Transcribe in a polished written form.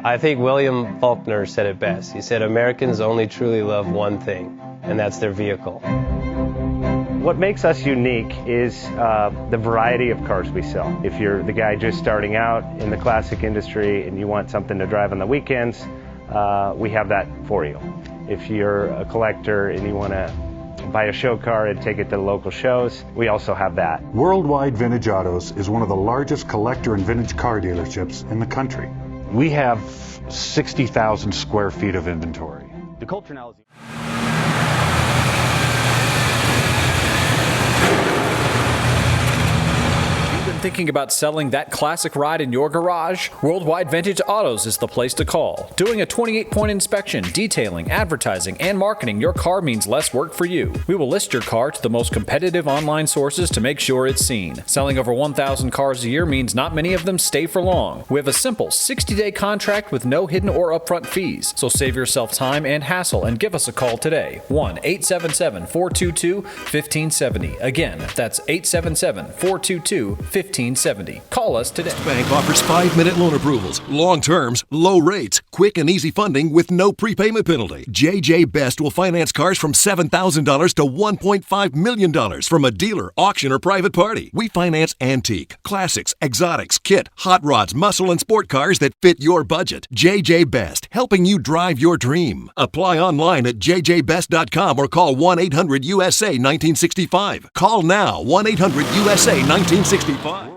I think William Faulkner said it best. He said, Americans only truly love one thing, and that's their vehicle. What makes us unique is the variety of cars we sell. If you're the guy just starting out in the classic industry and you want something to drive on the weekends, we have that for you. If you're a collector and you want to buy a show car and take it to the local shows, we also have that. Worldwide Vintage Autos is one of the largest collector and vintage car dealerships in the country. We have 60,000 square feet of inventory. The culture now is... Thinking about selling that classic ride in your garage? Worldwide Vintage Autos is the place to call. Doing a 28-point inspection, detailing, advertising, and marketing your car means less work for you. We will list your car to the most competitive online sources to make sure it's seen. Selling over 1,000 cars a year means not many of them stay for long. We have a simple 60-day contract with no hidden or upfront fees. So save yourself time and hassle and give us a call today. 1-877-422-1570. Again, that's 877-422-1570. Call us today. Bank offers 5-minute loan approvals, long terms, low rates, quick and easy funding with no prepayment penalty. JJ Best will finance cars from $7,000 to $1.5 million from a dealer, auction, or private party. We finance antique, classics, exotics, kit, hot rods, muscle, and sport cars that fit your budget. JJ Best, helping you drive your dream. Apply online at jjbest.com or call 1-800-USA-1965. Call now, 1-800-USA-1965.